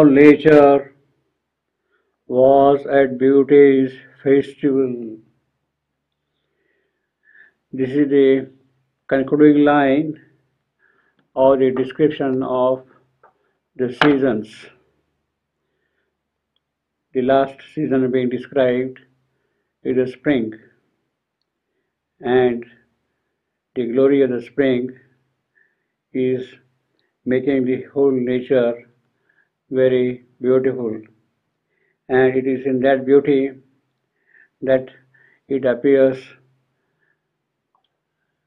All nature was at beauty's festival. This is the concluding line or the description of the seasons. The last season being described is the spring, and the glory of the spring is making the whole nature very beautiful. And it is in that beauty that it appears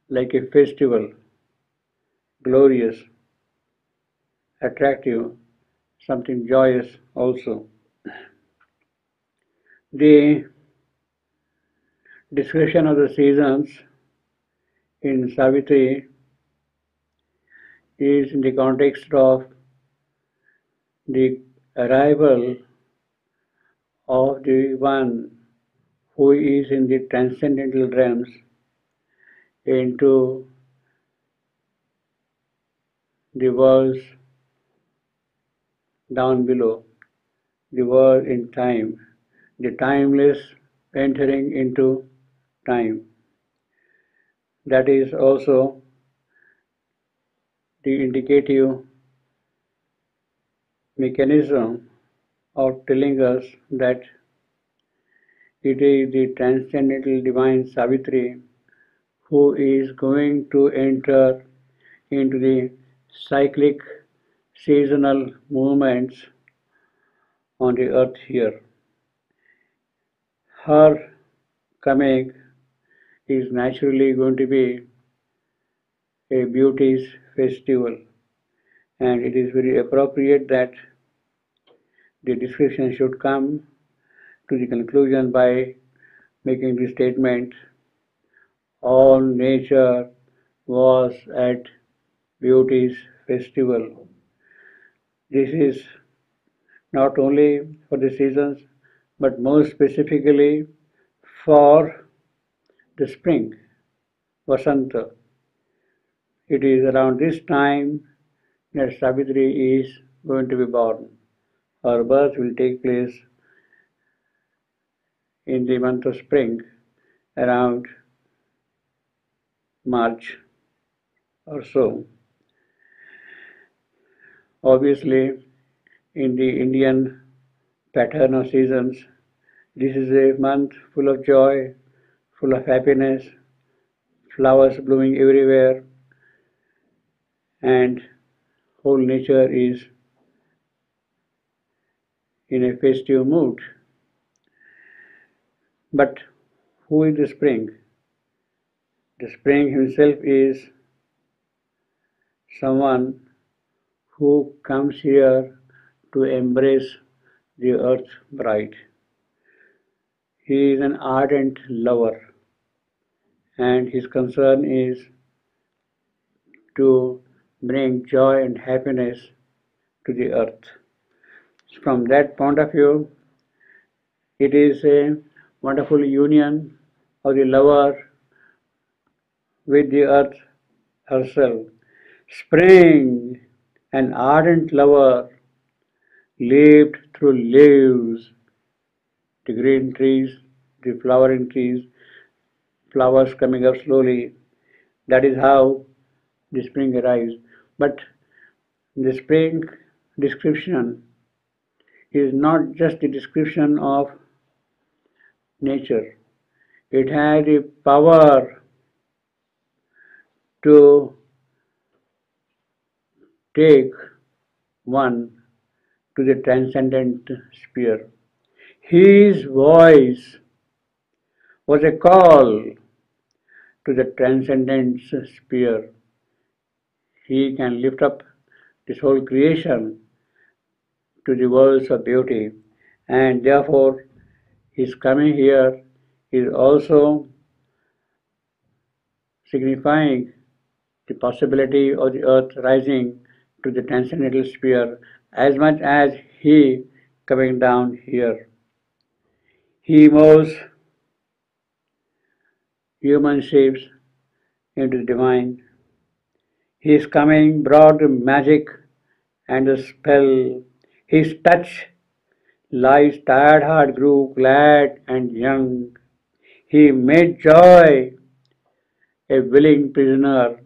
like a festival, glorious, attractive, something joyous also. The description of the seasons in Savitri is in the context of the arrival of the one who is in the transcendental realms into the worlds down below, the world in time, the timeless entering into time. That is also the indicative mechanism of telling us that it is the transcendental divine Savitri who is going to enter into the cyclic seasonal movements on the earth here. Her coming is naturally going to be a beauty's festival, and it is very appropriate that the description should come to the conclusion by making the statement, all nature was at beauty's festival. This is not only for the seasons, but more specifically for the spring, Vasanta. It is around this time that Savitri is going to be born. Her birth will take place in the month of spring, around March or so. Obviously, in the Indian pattern of seasons, this is a month full of joy, full of happiness, flowers blooming everywhere, and whole nature is in a festive mood. But who is the spring? The spring himself is someone who comes here to embrace the earth bride. He is an ardent lover, and his concern is to bring joy and happiness to the earth. From that point of view, it is a wonderful union of the lover with the earth herself. Spring, an ardent lover, leaped through leaves, the green trees, the flowering trees, flowers coming up slowly. That is how the spring arrives. But the spring description is not just the description of nature. It has the power to take one to the transcendent sphere. His voice was a call to the transcendent sphere. He can lift up this whole creation to the worlds of beauty, and therefore his coming here is also signifying the possibility of the earth rising to the transcendental sphere as much as he coming down here. He moves human shapes into the divine. His coming brought magic and a spell. His touch, life's tired heart grew glad and young. He made joy a willing prisoner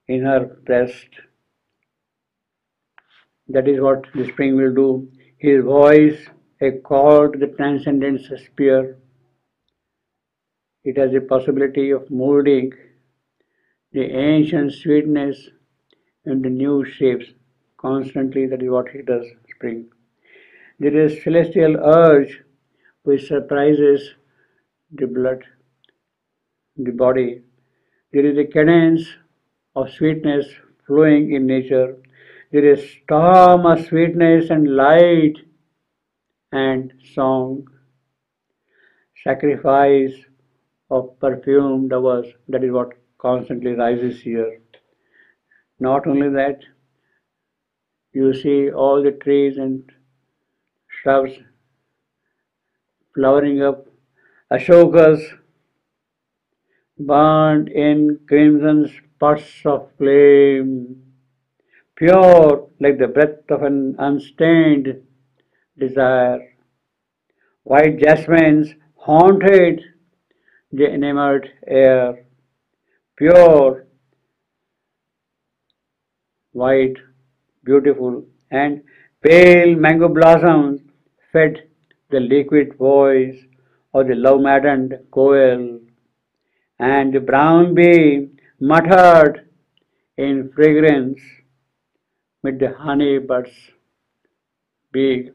in her breast. That is what the spring will do. His voice, a call to the transcendent sphere. It has a possibility of molding the ancient sweetness into new shapes. Constantly, that is what he does, spring. There is celestial urge which surprises the blood, the body. There is a cadence of sweetness flowing in nature. There is storm of sweetness and light and song, sacrifice of perfumed hours. That is what constantly rises here. Not only that, you see all the trees and shrubs flowering up. Ashokas burned in crimson spots of flame, pure like the breath of an unstained desire. White jasmines haunted the enamored air, pure, white, beautiful, and pale mango blossoms fed the liquid voice of the love-maddened quail, and the brown bee muttered in fragrance with the honey buds, bee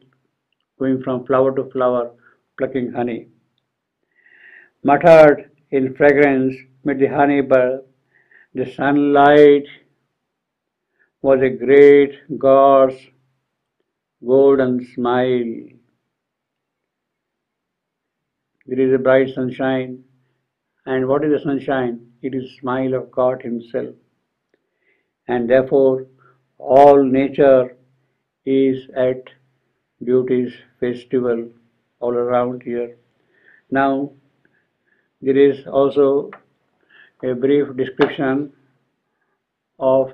going from flower to flower, plucking honey. Muttered in fragrance with the honey bud, the sunlight was a great god's golden smile. There is a bright sunshine. And what is the sunshine? It is the smile of God Himself. And therefore, all nature is at beauty's festival all around here. Now, there is also a brief description of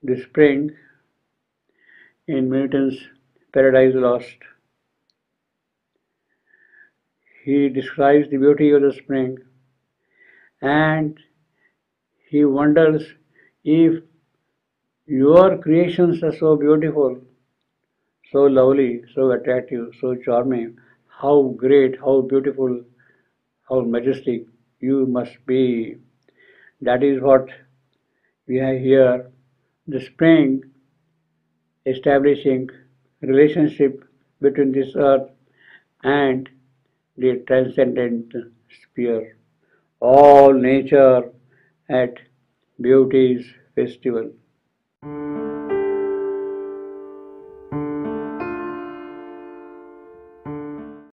the spring in Milton's Paradise Lost. He describes the beauty of the spring and he wonders if your creations are so beautiful, so lovely, so attractive, so charming, how great, how beautiful, how majestic you must be. That is what we have here. The spring establishing relationship between this earth and the transcendent sphere. All nature at beauty's festival.